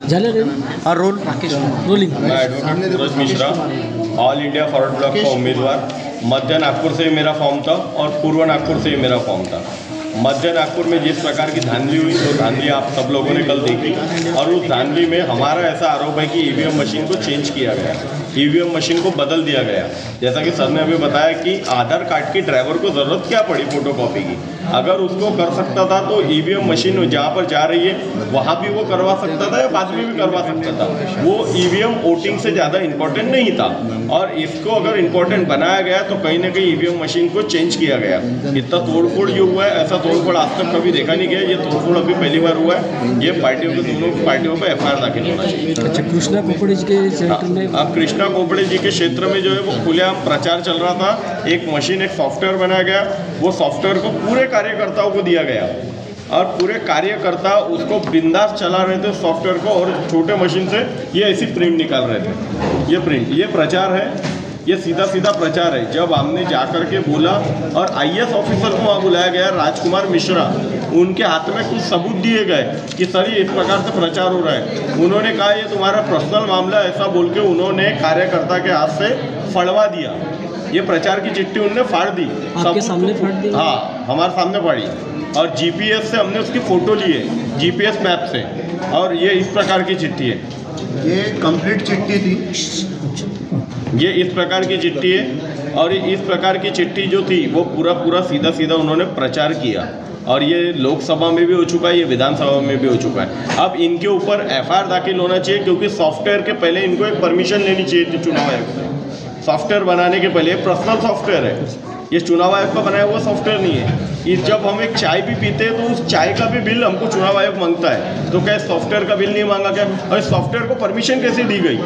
झालं रे roll rolling. मैं advocate Suraj Mishra, all India forward bloc का उम्मीदवार। मध्य नागपुर से मेरा फॉर्म था और पूर्व नागपुर से मेरा फॉर्म था। मध्य नागपुर में जिस प्रकार की धांधली हुई वो धांधली आप सब लोगों ने कल देखी, और उस धांधली में हमारा ऐसा आरोप है कि ईवीएम मशीन को चेंज किया गया, ईवीएम मशीन को बदल दिया गया। जैसा कि सर ने अभी बताया कि आधार कार्ड की ड्राइवर को ज़रूरत क्या पड़ी फोटोकॉपी की, अगर उसको कर सकता था तो ईवीएम मशीन जहाँ पर जा रही है वहाँ भी वो करवा सकता था या बाद में भी करवा सकता था। वो ईवीएम वोटिंग से ज़्यादा इम्पोर्टेंट नहीं था, और इसको अगर इम्पोर्टेंट बनाया गया तो कहीं ना कहीं ईवीएम मशीन को चेंज किया गया। इतना तोड़फोड़ जो हुआ है, ऐसा तोड़फोड़ आज तक कभी देखा नहीं गया। ये तोड़फोड़ अभी पहली बार हुआ है। ये पार्टियों के दोनों पार्टियों पर एफआईआर दाखिल होना चाहिए। अच्छा, कृष्णा कोपड़े जी के क्षेत्र में कृष्णा कोपड़े जी के क्षेत्र में जो है वो खुलेआम प्रचार चल रहा था। एक मशीन, एक सॉफ्टवेयर बनाया गया, वो सॉफ्टवेयर को पूरे कार्यकर्ताओं को दिया गया और पूरे कार्यकर्ता उसको बिंदास चला रहे थे सॉफ्टवेयर को, और छोटे मशीन से ये ऐसी प्रिंट निकाल रहे थे। ये प्रिंट, ये प्रचार है, ये सीधा सीधा प्रचार है। जब हमने जाकर के बोला और आईएएस ऑफिसर को वहाँ बुलाया गया, राजकुमार मिश्रा, उनके हाथ में कुछ सबूत दिए गए कि सर ये इस प्रकार से प्रचार हो रहा है। उन्होंने कहा ये तुम्हारा पर्सनल मामला, ऐसा बोल के उन्होंने कार्यकर्ता के हाथ से फड़वा दिया। ये प्रचार की चिट्ठी उन्होंने फाड़ दी, आपके सामने फाड़ दी? हाँ, हमारे सामने फाड़ी, और जीपीएस से हमने उसकी फ़ोटो ली है, जीपीएस मैप से, और ये इस प्रकार की चिट्ठी है। ये कंप्लीट चिट्ठी थी, ये इस प्रकार की चिट्ठी है, और इस प्रकार की चिट्ठी जो थी वो पूरा सीधा सीधा उन्होंने प्रचार किया, और ये लोकसभा में भी हो चुका है, ये विधानसभा में भी हो चुका है। अब इनके ऊपर एफआईआर दाखिल होना चाहिए, क्योंकि सॉफ्टवेयर के पहले इनको एक परमिशन लेनी चाहिए थी चुनाव आयोग से। सॉफ्टवेयर बनाने के पहले पर्सनल सॉफ्टवेयर है, ये चुनाव आयोग का बनाया हुआ सॉफ्टवेयर नहीं है। जब हम एक चाय भी पीते हैं तो उस चाय का भी बिल हमको चुनाव आयोग मांगता है, तो क्या सॉफ्टवेयर का बिल नहीं मांगा क्या? और इस सॉफ्टवेयर को परमिशन कैसे दी गई?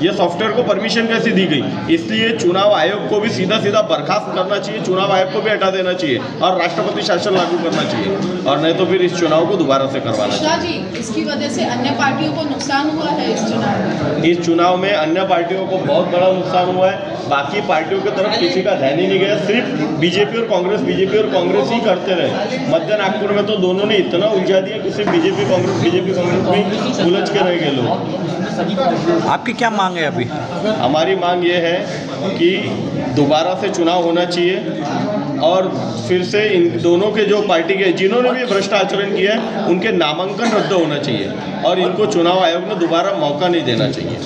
ये सॉफ्टवेयर को परमिशन कैसे दी गई? इसलिए चुनाव आयोग को भी सीधा सीधा बर्खास्त करना चाहिए, चुनाव आयोग को भी हटा देना चाहिए, और राष्ट्रपति शासन लागू करना चाहिए, और नहीं तो फिर इस चुनाव को दोबारा से करवाना चाहिए। इसकी वजह से अन्य पार्टियों को नुकसान हुआ है इस चुनाव में? इस चुनाव में अन्य पार्टियों को बहुत बड़ा नुकसान हुआ है। बाकी पार्टियों की तरफ किसी का ध्यान ही नहीं गया, सिर्फ बीजेपी और कांग्रेस ही करते रहे। मध्य नागपुर में तो दोनों ने इतना उलझा दिया कि सिर्फ बीजेपी कांग्रेस में उलझ के रह गए लोग। आपकी क्या मांग है अभी? हमारी मांग ये है कि दोबारा से चुनाव होना चाहिए, और फिर से इन दोनों के जो पार्टी के जिन्होंने भी भ्रष्ट आचरण किया है उनके नामांकन रद्द होना चाहिए, और इनको चुनाव आयोग ने दोबारा मौका नहीं देना चाहिए।